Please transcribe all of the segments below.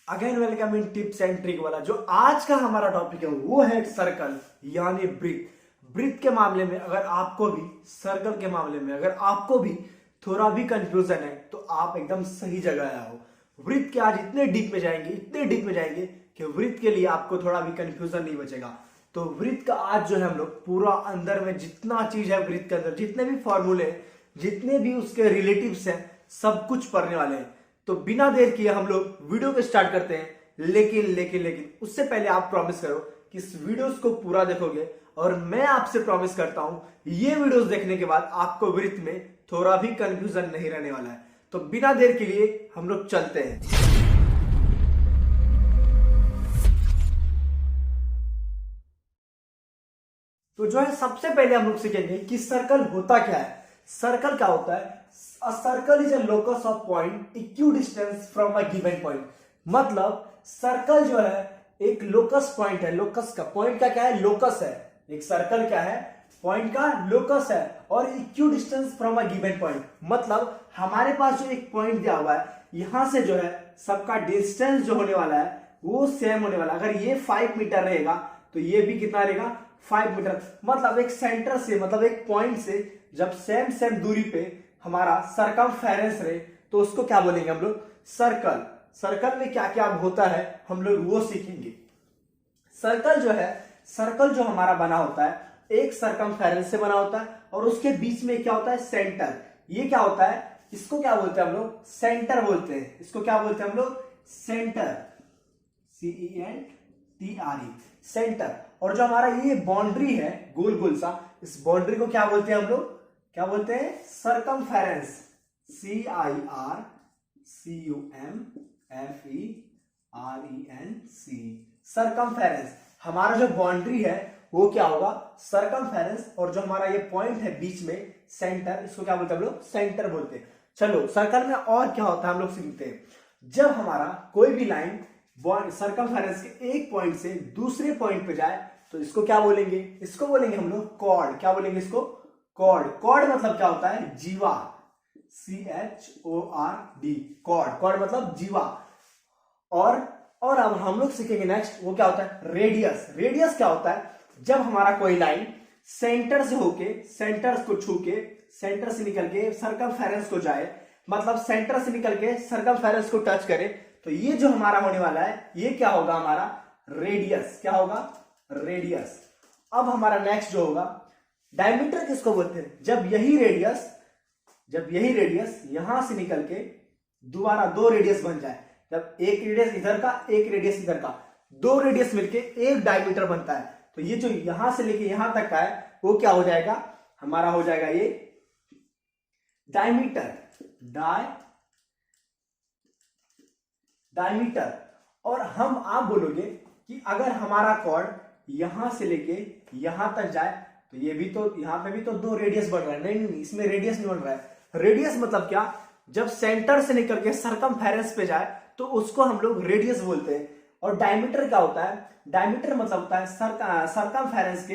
Again welcome in tips and trick वाला। जो आज का हमारा टॉपिक है वो है सर्कल यानी वृत्त। वृत्त के मामले में अगर आपको भी सर्कल के मामले में अगर आपको भी थोड़ा भी कंफ्यूजन है तो आप एकदम सही जगह आए हो। वृत्त के आज इतने डीप में जाएंगे कि वृत्त के लिए आपको थोड़ा भी कंफ्यूजन नहीं बचेगा। तो वृत्त का आज जो है हम लोग पूरा अंदर में जितना चीज है वृत्त के अंदर, जितने भी फॉर्मूले जितने भी उसके रिलेटिव्स हैं, सब कुछ पढ़ने वाले हैं। तो बिना देर किए हम लोग वीडियो को स्टार्ट करते हैं। लेकिन उससे पहले आप प्रॉमिस करो कि इस वीडियोस को पूरा देखोगे और मैं आपसे प्रॉमिस करता हूं ये वीडियोस देखने के बाद आपको वृत्त में थोड़ा भी कंफ्यूजन नहीं रहने वाला है। तो बिना देर के लिए हम लोग चलते हैं। तो जो है सबसे पहले हम लोग सीखेंगे कि सर्कल होता क्या है। सर्कल क्या होता है? A circle is a locus of point equidistant from a given point. मतलब सर्कल जो है एक लोकस पॉइंट है। लोकस का पॉइंट का क्या है? लोकस है। एक सर्कल क्या है? पॉइंट का लोकस है और equidistant from a given point. मतलब हमारे पास जो एक पॉइंट दिया हुआ है, यहां से जो है सबका डिस्टेंस जो होने वाला है वो सेम होने वाला है। अगर ये 5 मीटर रहेगा तो ये भी कितना रहेगा? 5 मीटर। मतलब एक सेंटर से, मतलब एक पॉइंट से जब सेम दूरी पे हमारा सरकमफेरेंस रहे तो उसको क्या बोलेंगे हम लोग? सर्कल। सर्कल में क्या क्या होता है हम लोग वो सीखेंगे। सर्कल जो है, सर्कल जो हमारा बना होता है एक सरकमफेरेंस से बना होता है और उसके बीच में क्या होता है? सेंटर। ये क्या होता है? इसको क्या बोलते हैं हम लोग? सेंटर बोलते हैं। इसको क्या बोलते हैं हम लोग? सेंटर। CENTRE, centre. और जो हमारा ये बाउंड्री है गोल गोल सा, इस बाउंड्री को क्या बोलते हैं हम लोग? क्या बोलते हैं? सरकमफेरेंस। CIRCUMFERENC, circumference. हमारा जो बाउंड्री है वो क्या होगा? सरकमफेरेंस। और जो हमारा ये पॉइंट है बीच में सेंटर, इसको क्या बोलते हैं हम लोग? सेंटर बोलते हैं। चलो सर्कल में और क्या होता है हम लोग सीखते हैं। जब हमारा कोई भी लाइन सरकमफेरेंस के एक पॉइंट से दूसरे पॉइंट पे जाए तो इसको क्या बोलेंगे? इसको बोलेंगे हम लोग कॉर्ड। क्या बोलेंगे इसको? कॉर्ड। कॉर्ड मतलब क्या होता है? जीवा। CHORD, cord. कॉर्ड मतलब जीवा। और अब हम लोग सीखेंगे नेक्स्ट वो क्या होता है? रेडियस। रेडियस क्या होता है? जब हमारा कोई लाइन सेंटर से होके, सेंटर को छू के, सेंटर से निकल के सरकमफेरेंस को जाए, मतलब सेंटर से निकल के सरकमफेरेंस को टच करे, तो ये जो हमारा होने वाला है ये क्या होगा? हमारा रेडियस। क्या होगा? रेडियस। अब हमारा नेक्स्ट जो होगा डायमीटर किसको बोलते हैं? जब यही रेडियस यहां से निकल के दोबारा दो रेडियस बन जाए, जब एक रेडियस इधर का एक रेडियस इधर का, दो रेडियस मिलके एक डायमीटर बनता है, तो ये जो यहां से लेके यहां तक का है वो क्या हो जाएगा? हमारा हो जाएगा ये डायमीटर। डायमीटर। और आप बोलोगे कि अगर हमारा कॉर्ड यहां से लेके यहां तक जाए तो ये भी तो, यहां पे भी तो दो रेडियस बन रहा है। नहीं, इसमें रेडियस नहीं बन रहा है। रेडियस मतलब क्या? जब सेंटर से निकल के सरकमफेरेंस पे जाए तो उसको हम लोग रेडियस बोलते हैं। और डायमीटर क्या होता है? डायमीटर मतलब होता है सरकमफेरेंस के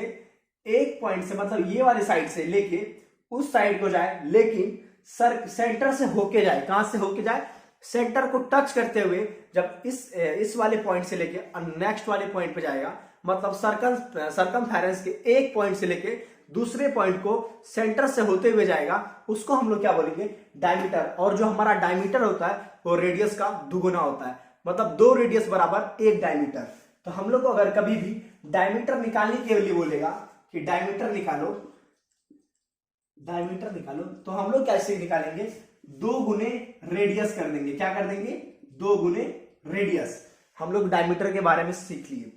एक पॉइंट से, मतलब ये वाली साइड से लेके उस साइड को जाए, लेकिन सेंटर से होके जाए। कहां से होके जाए? सेंटर को टच करते हुए जब इस वाले पॉइंट से लेके नेक्स्ट वाले पॉइंट पे जाएगा, मतलब सरकमफेरेंस के एक पॉइंट से लेके दूसरे पॉइंट को सेंटर से होते हुए जाएगा, उसको हम लोग क्या बोलेंगे? डायमीटर। और जो हमारा डायमीटर होता है वो रेडियस का दुगुना होता है, मतलब दो रेडियस बराबर एक डायमीटर। तो हम लोग को अगर कभी भी डायमीटर निकालने के लिए बोलेगा कि डायमीटर निकालो, तो हम लोग कैसे निकालेंगे? 2 गुने रेडियस कर देंगे। क्या कर देंगे? 2 गुने रेडियस। हम लोग डायमीटर के बारे में सीख लिए।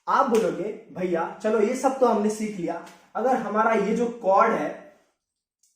आप बोलोगे भैया चलो ये सब तो हमने सीख लिया, अगर हमारा ये जो कॉर्ड है,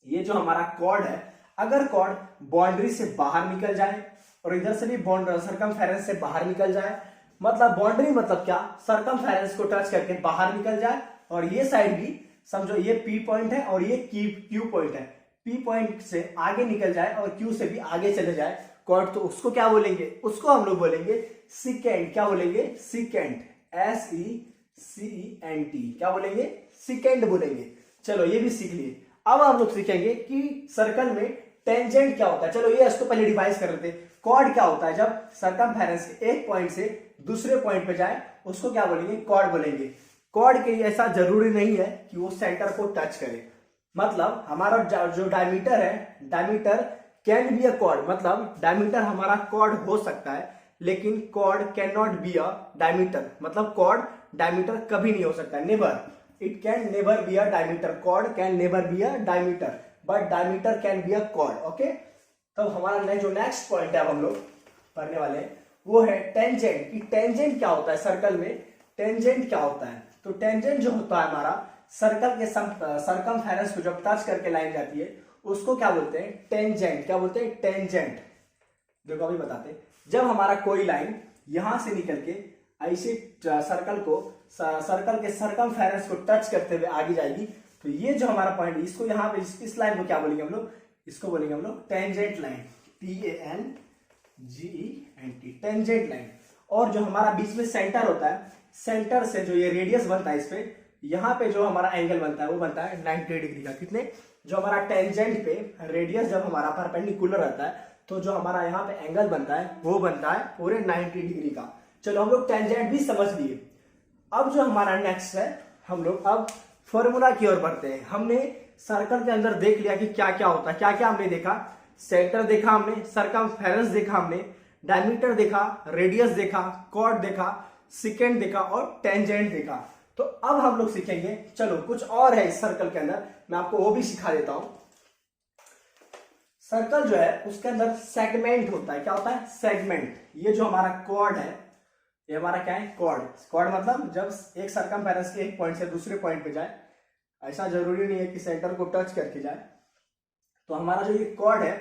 ये जो हमारा कॉर्ड है, अगर कॉर्ड बाउंड्री से बाहर निकल जाए और इधर से भी सरकमफेरेंस से बाहर निकल जाए, मतलब बाउंड्री मतलब क्या? सरकमफेरेंस को टच करके बाहर निकल जाए, और ये साइड भी समझो ये P पॉइंट है और ये Q पॉइंट है, P पॉइंट से आगे निकल जाए और Q से भी आगे चले जाए कॉर्ड, तो उसको क्या बोलेंगे? उसको हम लोग बोलेंगे सिकेंट। क्या बोलेंगे? सिकेंट। SECENT। क्या बोलेंगे? सिकेंट बोलेंगे। चलो ये भी सीख लिए। अब हम लोग सीखेंगे कि सर्कल में टेंजेंट क्या होता है। चलो ये इसको पहले डिवाइस कर लेते हैं। कॉर्ड क्या होता है, जब सरकमफेरेंस के एक पॉइंट से दूसरे पॉइंट पे जाए उसको क्या बोलेंगे, कॉर्ड बोलेंगे। कॉर्ड के लिए ऐसा जरूरी नहीं है कि वो सेंटर को टच करे। मतलब हमारा जो डायमीटर है, diameter can be a chord, मतलब डायमीटर हमारा कॉर्ड हो सकता है, लेकिन chord can not be a diameter. मतलब कॉर्ड डायमीटर कभी नहीं हो सकता, never, it can never be a diameter. Chord can never be a diameter, but diameter can be a chord. Okay, तो हमारा जो नेक्स्ट पॉइंट है अब हम लोग पढ़ने वाले हैं वो है टेंजेंट। कि टेंजेंट क्या होता है सर्कल में, टेंजेंट क्या होता है। तो टेंजेंट जो होता है हमारा सर्कल के सरकमफेरेंस को जब टच करके लाइन जाती है उसको क्या बोलते हैं, टेंजेंट। क्या बोलते हैं, टेंजेंट। देखो अभी बताते हैं, जब हमारा कोई लाइन यहां से निकल के ऐसे सर्कल के सरकमफेरेंस को टच करते हुए आगे जाएगी, तो ये जो हमारा पॉइंट, इसको यहाँ पे इस लाइन को क्या बोलेंगे हम लोग, इसको बोलेंगे हम लोग tangent line, TANGENT, tangent line. और जो हमारा बीच में सेंटर होता है, सेंटर से जो ये रेडियस बनता है इस पे, यहाँ पे जो हमारा एंगल बनता है वो बनता है 90 डिग्री का। कितने, जो हमारा टेंजेंट पे रेडियस जब हमारा परपेंडिकुलर रहता है तो जो हमारा यहाँ पे एंगल बनता है वो बनता है पूरे 90 डिग्री का। चलो हम लोग टेंजेंट भी समझ लिए। अब जो हमारा नेक्स्ट है, हम लोग अब फॉर्मूला की ओर बढ़ते हैं। हमने सर्कल के अंदर देख लिया कि क्या क्या होता है, क्या क्या हमने देखा, सेंटर देखा हमने, सरकमफेरेंस देखा हमने, डायमीटर देखा, रेडियस देखा, कॉर्ड देखा, सेकेंड देखा और टेंजेंट देखा। तो अब हम लोग सीखेंगे, चलो कुछ और है इस सर्कल के अंदर, मैं आपको वो भी सिखा देता हूं। सर्कल जो है उसके अंदर सेगमेंट होता है। क्या होता है, सेगमेंट। ये जो हमारा कॉर्ड है, ये हमारा क्या है, कॉर्ड। कॉर्ड मतलब जब एक सरकमफेरेंस के एक पॉइंट से दूसरे पॉइंट पे जाए, ऐसा जरूरी नहीं है कि सेंटर को टच करके जाए। तो हमारा जो ये कॉर्ड है,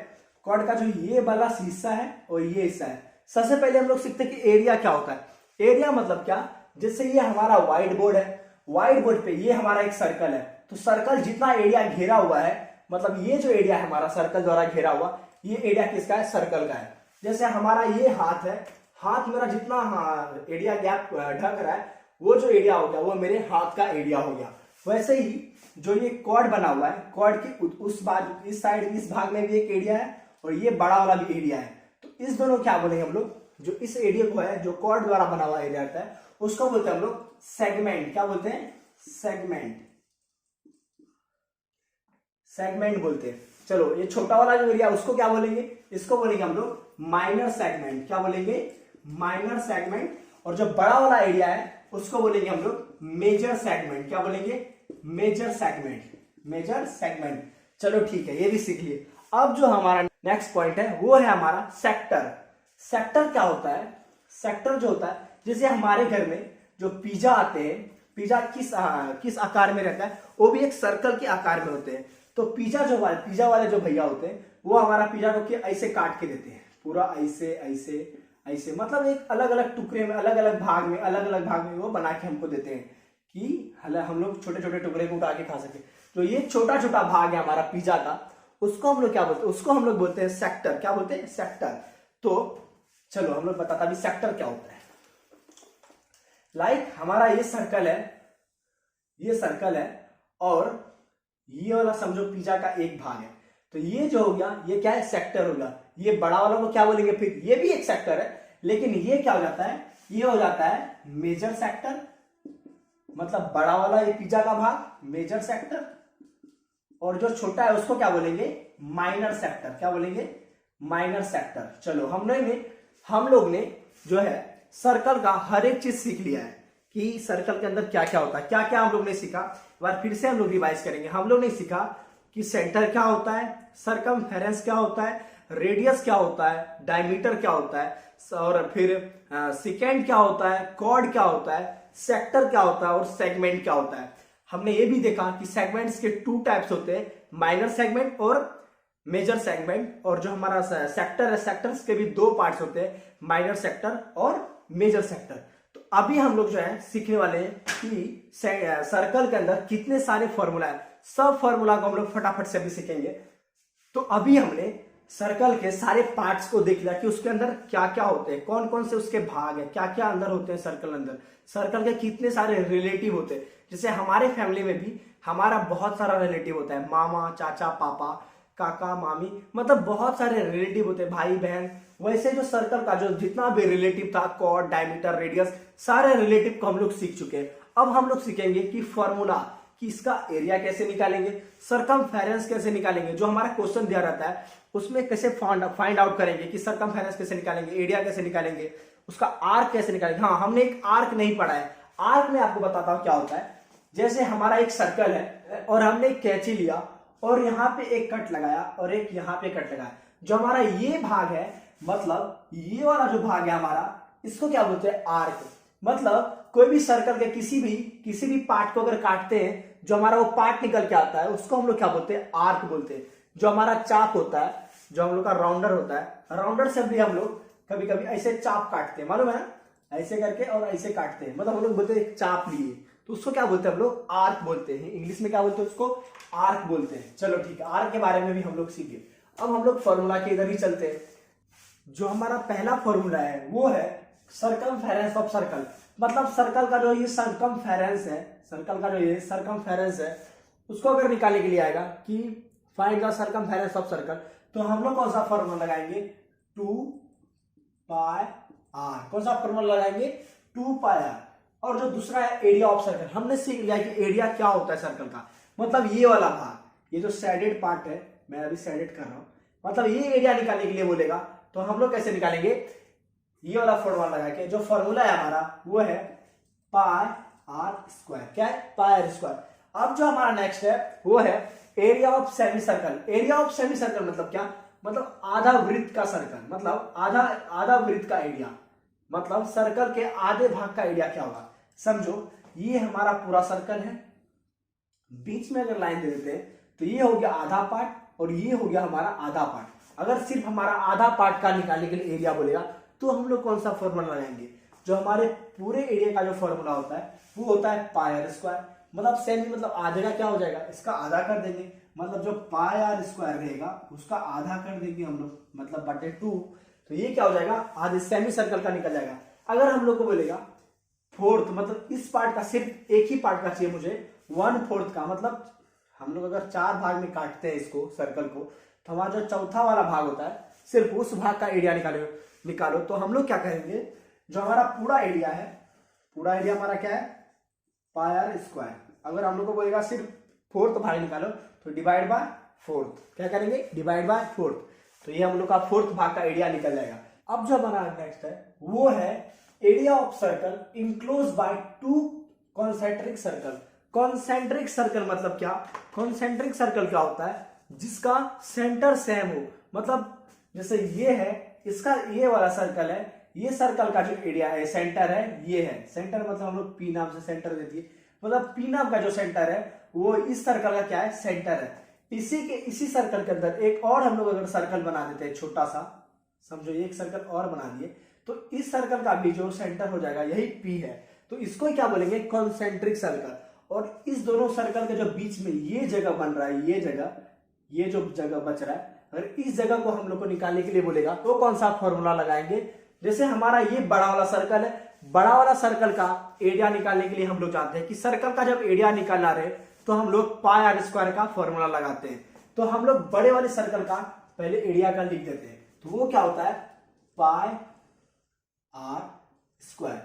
कॉर्ड का जो ये वाला हिस्सा है और ये हिस्सा है। सबसे पहले हम लोग सीखते हैं कि एरिया क्या होता है। एरिया मतलब क्या, जैसे ये हमारा व्हाइट बोर्ड है, व्हाइट बोर्ड पे ये हमारा एक सर्कल है, तो सर्कल जितना एरिया घेरा हुआ है, मतलब ये जो एरिया है हमारा सर्कल द्वारा घेरा हुआ, ये एरिया किसका है, सर्कल का है। जैसे हमारा ये हाथ है, हाथ मेरा जितना एरिया गैप ढक रहा है, वो जो एरिया हो गया वो मेरे हाथ का एरिया हो गया। वैसे ही जो ये कॉर्ड बना हुआ है, कॉर्ड के उस भाग, इस साइड, इस भाग में भी एक एरिया है और ये बड़ा वाला भी एरिया है। तो इस दोनों क्या बोलेंगे हम लोग, जो इस एरिया को है, जो कॉर्ड द्वारा बना हुआ एरिया रहता है, उसको बोलते हैं हम लोग सेगमेंट। क्या बोलते हैं, सेगमेंट, सेगमेंट बोलते हैं। चलो ये छोटा वाला जो एरिया उसको क्या बोलेंगे, इसको बोलेंगे हम लोग माइनर सेगमेंट। क्या बोलेंगे, माइनर सेगमेंट। और जो बड़ा वाला एरिया है उसको बोलेंगे हम लोग मेजर सेगमेंट। क्या बोलेंगे, मेजर सेगमेंट, मेजर सेगमेंट। चलो ठीक है, ये भी सीख लिए। अब जो हमारा नेक्स्ट पॉइंट है वो है हमारा सेक्टर। सेक्टर क्या होता है, सेक्टर जो होता है, जैसे हमारे घर में जो पिज्जा आते हैं, पिज्जा किस आकार में रहता है, वो भी एक सर्कल के आकार में होते हैं। तो पिज्जा वाले जो भैया होते हैं वो हमारा पिज्जा को ऐसे काट के देते हैं, पूरा ऐसे ऐसे ऐसे, मतलब एक अलग अलग टुकड़े में, अलग अलग भाग में वो बना के हमको देते हैं कि हम लोग छोटे छोटे टुकड़े को उठा के खा सके। तो ये छोटा छोटा भाग है हमारा पिज्जा का, उसको हम लोग क्या बोलते हैं, उसको हम लोग बोलते हैं सेक्टर। क्या बोलते हैं, सेक्टर। तो चलो हम लोग बताता अभी सेक्टर क्या होता है। लाइक हमारा ये सर्कल है, ये सर्कल है और ये वाला समझो पिज्जा का एक भाग है, तो ये जो हो गया ये क्या है, सेक्टर होगा। ये बड़ा वाला को क्या बोलेंगे, फिर ये भी एक सेक्टर है, लेकिन ये क्या हो जाता है, ये हो जाता है मेजर सेक्टर। मतलब बड़ा वाला ये पिज्जा का भाग मेजर सेक्टर, और जो छोटा है उसको क्या बोलेंगे, माइनर सेक्टर। क्या बोलेंगे, माइनर सेक्टर। चलो हम लोग ने जो है सर्कल का हर एक चीज सीख लिया है कि सर्कल के अंदर क्या क्या होता है। क्या क्या हम लोग ने सीखा, एक बार फिर से हम लोग रिवाइज करेंगे। हम लोग ने सीखा कि सेंटर क्या होता है, सरकमफेरेंस क्या होता है, रेडियस क्या होता है, डायमीटर क्या होता है, और फिर सेकेंड क्या होता है, कॉर्ड क्या होता है, सेक्टर क्या होता है और सेगमेंट क्या होता है। हमने ये भी देखा कि सेगमेंट्स के 2 टाइप्स होते हैं, माइनर सेगमेंट और मेजर सेगमेंट। और जो हमारा सेक्टर है, सेक्टर्स के भी 2 पार्ट्स होते हैं, माइनर सेक्टर और मेजर सेक्टर। तो अभी हम लोग जो है सीखने वाले हैं कि सर्कल के अंदर कितने सारे फॉर्मूला है। सब फॉर्मूला को हम लोग फटाफट से भी सीखेंगे। तो अभी हमने सर्कल के सारे पार्ट्स को देख लिया कि उसके अंदर क्या क्या होते हैं, कौन कौन से उसके भाग है, क्या क्या अंदर होते हैं सर्कल अंदर, सर्कल के कितने सारे रिलेटिव होते हैं। जैसे हमारे फैमिली में भी हमारा बहुत सारा रिलेटिव होता है, मामा, चाचा, पापा, काका, मामी, मतलब बहुत सारे रिलेटिव होते हैं, भाई बहन, वैसे जो सर्कल का जो जितना भी रिलेटिव था, कॉर्ड, डायमीटर, रेडियस, सारे रिलेटिव को हम लोग सीख चुके हैं। अब हम लोग सीखेंगे कि फॉर्मूला कि इसका एरिया कैसे निकालेंगे, सरकमफेरेंस कैसे निकालेंगे, जो हमारा क्वेश्चन दिया रहता है उसमें कैसे फाइंड आउट करेंगे कि सरकमफेरेंस कैसे निकालेंगे, एरिया कैसे निकालेंगे, उसका आर्क कैसे निकालेंगे। हाँ, हमने एक आर्क नहीं पढ़ा है। आर्क में आपको बताता हूं क्या होता है। जैसे हमारा एक सर्कल है और हमने एक कैंची लिया और यहाँ पे एक कट लगाया और एक यहाँ पे कट लगाया। जो हमारा ये भाग है, मतलब ये वाला जो भाग है हमारा, इसको क्या बोलते हैं, आर्क। मतलब कोई भी सर्कल के किसी भी पार्ट को अगर काटते हैं, जो हमारा वो पार्ट निकल के आता है उसको हम लोग क्या बोलते हैं, आर्क बोलते हैं। जो हमारा चाप होता है, जो हम लोग का राउंडर होता है, राउंडर से भी हम लोग कभी कभी ऐसे चाप काटते हैं, मालूम है ना, ऐसे करके और ऐसे काटते हैं, मतलब हम लोग बोलते हैं चाप लिए, तो उसको क्या बोलते हैं हम लोग, आर्क बोलते हैं। इंग्लिश में क्या बोलते हैं उसको, आर्क बोलते हैं। चलो ठीक है, आर्क के बारे में भी हम लोग सीखे। अब हम लोग फॉर्मूला के इधर ही चलते हैं। जो हमारा पहला फॉर्मूला है वो है सरकमफेरेंस ऑफ सर्कल। मतलब सर्कल का जो ये सरकमफेरेंस है, सर्कल का जो ये सरकमफेरेंस है, उसको अगर निकालने के लिए आएगा कि find the circumference of circle, तो हम लोग कौन सा फॉर्मूला लगाएंगे, 2 पाई आर। कौन सा फॉर्मूला लगाएंगे, 2 पाई आर। और जो दूसरा है एरिया ऑफ सर्कल, हमने सीख लिया कि एरिया क्या होता है सर्कल का। मतलब ये वाला भाग, ये जो सैडेड पार्ट है, मैं अभी सैडेड कर रहा हूं, मतलब ये एरिया निकालने के लिए बोलेगा तो हम लोग कैसे निकालेंगे, ये वाला फॉर्मूला लगा के। जो फॉर्मूला है हमारा वो है पाई आर स्क्वायर। क्या है, पाई आर स्क्वायर। अब जो हमारा नेक्स्ट है वो है area of semi circle. Area of semi circle मतलब क्या, मतलब आधा वृत्त का सर्कल, मतलब आधा वृत्त का एरिया, मतलब सर्कल के आधे भाग का एरिया क्या होगा। समझो ये हमारा पूरा सर्कल है, बीच में अगर लाइन दे देते हैं तो ये हो गया आधा पार्ट और ये हो गया हमारा आधा पार्ट। अगर सिर्फ हमारा आधा पार्ट का निकालने के लिए एरिया बोलेगा तो हम लोग कौन सा फॉर्मूला लगाएंगे, जो हमारे पूरे एरिया का जो फॉर्मूला होता है वो होता है पाई आर स्क्वायर। मतलब सेमी, मतलब आधे का क्या हो जाएगा, इसका आधा कर देंगे, मतलब जो पाई आर स्क्वायर रहेगा उसका आधा कर देंगे हम लोग, मतलब बटे 2। तो ये क्या हो जाएगा, आधे सेमी सर्कल का निकल जाएगा। अगर हम लोग को बोलेगा फोर्थ, मतलब इस पार्ट का सिर्फ एक ही पार्ट का चाहिए मुझे, 1/4 का, मतलब हम लोग अगर 4 भाग में काटते हैं इसको सर्कल को, तो हमारा जो चौथा वाला भाग होता है सिर्फ उस भाग का एरिया निकालो। तो हम लोग क्या करेंगे, जो हमारा पूरा एरिया है, पूरा एरिया हमारा क्या है, पाई आर स्क्वायर। अगर हम लोग को बोलेगा सिर्फ फोर्थ भाग निकालो तो डिवाइड बाय फोर्थ, क्या करेंगे, डिवाइड बाय फोर्थ। तो ये हम लोग का फोर्थ भाग का एरिया निकल जाएगा। अब जो हमारा नेक्स्ट है वो है area of circle enclose by 2 concentric circle. Concentric circle मतलब क्या, कॉन्सेंट्रिक सर्कल क्या होता है, जिसका सेंटर सेम हो। मतलब जैसे ये है, इसका ये वाला सर्कल है, ये सर्कल का जो एरिया है, सेंटर है, ये है सेंटर, मतलब हम लोग पी नाम से सेंटर देती है, मतलब पी नाम का जो सेंटर है वो इस सर्कल का क्या है, सेंटर है। इसी सर्कल के अंदर एक और हम लोग अगर सर्कल बना देते हैं छोटा सा, समझो एक सर्कल और बना दिए, तो इस सर्कल का भी जो सेंटर हो जाएगा यही पी है, तो इसको क्या बोलेंगे, कॉन्सेंट्रिक सर्कल। और इस दोनों सर्कल के जो बीच में ये जगह बन रहा है, ये जो जगह बच रहा है, अगर इस जगह को हम लोग को निकालने के लिए बोलेगा तो कौन सा फॉर्मूला लगाएंगे। जैसे हमारा ये बड़ा वाला सर्कल है, बड़ा वाला सर्कल का एरिया निकालने के लिए हम लोग जानते हैं कि सर्कल का जब एरिया निकालना रहे तो हम लोग पाई आर स्क्वायर का फॉर्मूला लगाते हैं। तो हम लोग बड़े वाले सर्कल का पहले एरिया का लिख देते हैं, तो वो क्या होता है, पाई आर स्क्वायर।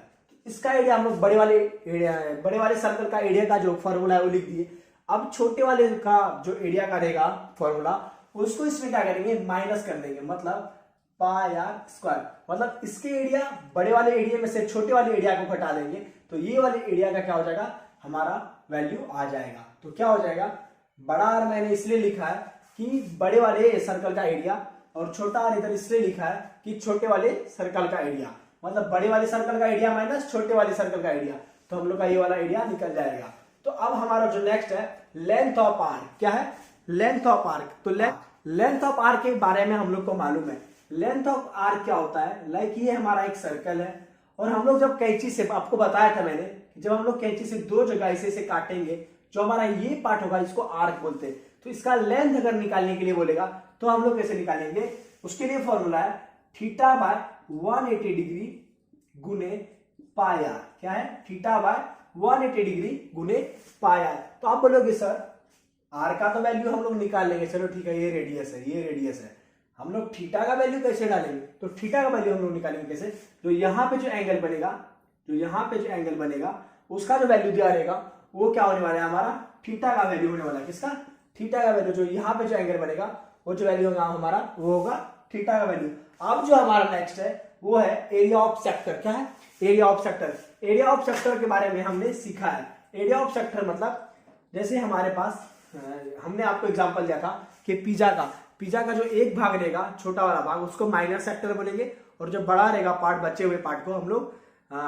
इसका एरिया हम लोग बड़े वाले सर्कल का एरिया का जो फॉर्मूला है वो लिख दिए। अब छोटे वाले का जो एरिया का रहेगा फॉर्मूला, उसको इसमें क्या करेंगे, माइनस कर देंगे, मतलब पाई आर स्क्वायर। मतलब इसके एरिया बड़े वाले एरिया में से छोटे वाले एरिया को घटा देंगे, तो ये वाले एरिया का क्या हो जाएगा, हमारा वैल्यू आ जाएगा। तो क्या हो जाएगा, बड़ा आर मैंने इसलिए लिखा है कि बड़े वाले सर्कल का एरिया, और छोटा आर इधर इसलिए लिखा है कि छोटे वाले सर्कल का एरिया, मतलब बड़े वाले सर्कल का एरिया माइनस छोटे वाले सर्कल का एरिया, तो हम लोग का ये वाला एरिया निकल जाएगा। तो अब हमारा जो नेक्स्ट है लेंथ ऑफ आर्क, क्या है, लेंथ ऑफ आर्क। तो लेंथ ऑफ आर्क के बारे में हम लोग को मालूम है। लेंथ ऑफ आर्क क्या होता है, लाइक ये हमारा एक सर्कल है और हम लोग जब कैंची से, आपको बताया था मैंने, जब हम लोग कैंची से 2 जगह ऐसे काटेंगे, जो हमारा ये पार्ट होगा इसको आर्क बोलते हैं। तो इसका लेंथ अगर निकालने के लिए बोलेगा तो हम लोग कैसे निकालेंगे, उसके लिए फॉर्मूला है थीटा बाय 180 डिग्री गुने पाई आर। क्या है, थीटा बाय 180 डिग्री गुने पाई आर। तो आप बोलोगे सर आर का तो वैल्यू हम लोग निकाल लेंगे, चलो ठीक है, ये रेडियस है, हम लोग थीटा का वैल्यू कैसे डालेंगे, तो थीटा का वैल्यू हम लोग निकालेंगे कैसे, जो यहाँ पे जो एंगल बनेगा, जो यहाँ पे जो एंगल बनेगा उसका जो वैल्यू दिया रहेगा वो क्या होने वाला है, हमारा थीटा का वैल्यू होने वाला है। किसका, थीटा का वैल्यू। जो यहाँ पे जो एंगल बनेगा वो जो वैल्यू होगा हमारा वो होगा थीटा का वैल्यू। अब जो हमारा नेक्स्ट है वो है एरिया ऑफ सेक्टर। क्या है, area of sector. Area of sector के बारे में हमने सीखा है। एरिया ऑफ सेक्टर मतलब जैसे हमारे पास हमने आपको एग्जांपल दिया था कि पिज्जा का जो एक भाग रहेगा, छोटा वाला भाग, उसको माइनर सेक्टर बोलेंगे, और जो बड़ा रहेगा पार्ट, बचे हुए पार्ट को हम लोग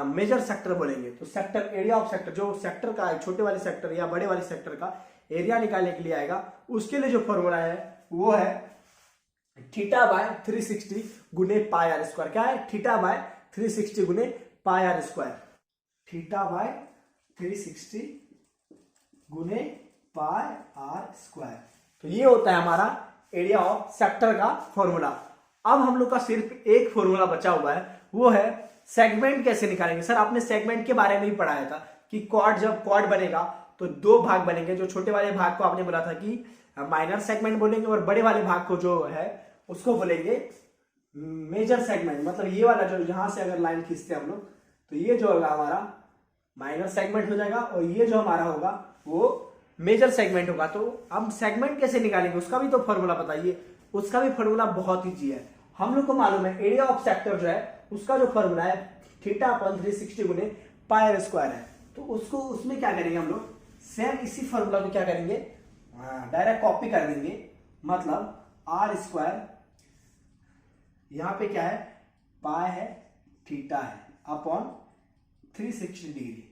मेजर सेक्टर बोलेंगे। तो सेक्टर, एरिया ऑफ सेक्टर, जो सेक्टर का छोटे वाले सेक्टर या बड़े वाले सेक्टर का एरिया निकालने के लिए आएगा, उसके लिए जो फॉर्मूला है वो है थीटा बाय 360 गुने पाई आर स्क्वायर। क्या है, थीटा बाय 360 गुने पाई आर स्क्वायर। थीटा बाय 360 गुने पाई आर स्क्वायर। तो ये होता है हमारा एरिया ऑफ सेक्टर का फॉर्मूला। अब हम लोग का सिर्फ एक फॉर्मूला बचा हुआ है, वो है सेगमेंट कैसे निकालेंगे। सर आपने सेगमेंट के बारे में ही पढ़ाया था कि क्वाड, जब क्वाड बनेगा तो दो भाग बनेंगे। जो छोटे वाले भाग को आपने बोला था कि माइनर सेगमेंट बोलेंगे, और बड़े वाले भाग को जो है उसको बोलेंगे मेजर सेगमेंट। मतलब ये वाला जो यहां से अगर लाइन खींचते हैं हम लोग, तो ये जो होगा हमारा माइनर सेगमेंट हो जाएगा, और ये जो हमारा होगा वो मेजर सेगमेंट होगा। तो हम सेगमेंट कैसे निकालेंगे उसका भी तो फॉर्मूला बताइए। उसका भी फॉर्मूला बहुत ईजी है। हम लोग को मालूम है एरिया ऑफ सेक्टर जो है उसका जो फॉर्मूला है थीटा अपॉन 360 गुने पाई आर स्क्वायर है। तो उसको, उसमें क्या करेंगे हम लोग, सेम इसी फॉर्मूला को क्या करेंगे, डायरेक्ट कॉपी कर देंगे। मतलब आर स्क्वायर यहां पे क्या है, पाई है, थीटा है, अपॉन 360 डिग्री,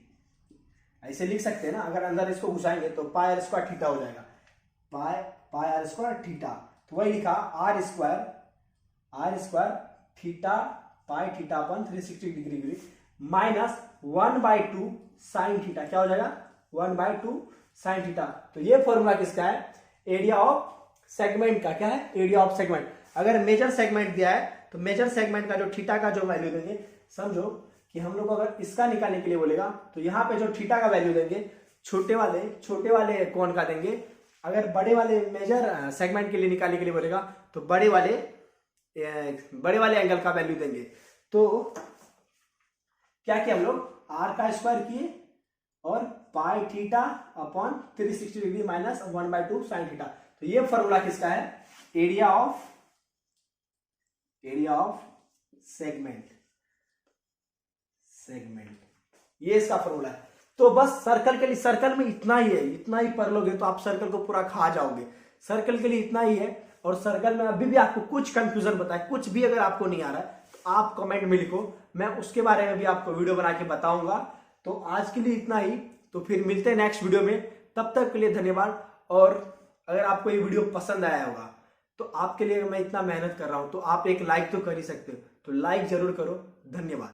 ऐसे लिख सकते हैं ना। अगर अंदर इसको घुसाएंगे तो पाई आर स्क्वायर थीटा हो जाएगा, पाई आर स्क्वायर थीटा। तो वही लिखा R square theta pi theta upon 360 degree minus 1/2 sine theta. क्या हो जाएगा, 1/2 साइन थीटा। तो ये फॉर्मूला किसका है, एरिया ऑफ सेगमेंट का। क्या है, एरिया ऑफ सेगमेंट। अगर मेजर सेगमेंट दिया है तो मेजर सेगमेंट का जो थीटा का जो वैल्यू देंगे, समझो कि हम लोग को अगर इसका निकालने के लिए बोलेगा तो यहाँ पे जो थीटा का वैल्यू देंगे छोटे वाले कोण का देंगे। अगर बड़े वाले मेजर सेगमेंट के लिए निकालने के लिए बोलेगा तो बड़े वाले एंगल का वैल्यू देंगे। तो क्या किया हम लोग, आर का स्क्वायर किए और pi theta upon 360 degree minus 1/2 sine theta. तो ये फॉर्मूला किसका है, एरिया ऑफ सेगमेंट। ये इसका फॉर्मूला है। तो बस सर्कल के लिए, सर्कल में इतना ही है, इतना ही पढ़ लोगे तो आप सर्कल को पूरा खा जाओगे। सर्कल के लिए इतना ही है। और सर्कल में अभी भी आपको कुछ कंफ्यूजन बताए, कुछ भी अगर आपको नहीं आ रहा है तो आप कमेंट में लिखो, मैं उसके बारे में भी आपको वीडियो बना के बताऊंगा। तो आज के लिए इतना ही, तो फिर मिलते हैं नेक्स्ट वीडियो में। तब तक के लिए धन्यवाद। और अगर आपको ये वीडियो पसंद आया होगा तो आपके लिए मैं इतना मेहनत कर रहा हूं तो आप एक लाइक तो कर ही सकते हो, तो लाइक जरूर करो। धन्यवाद।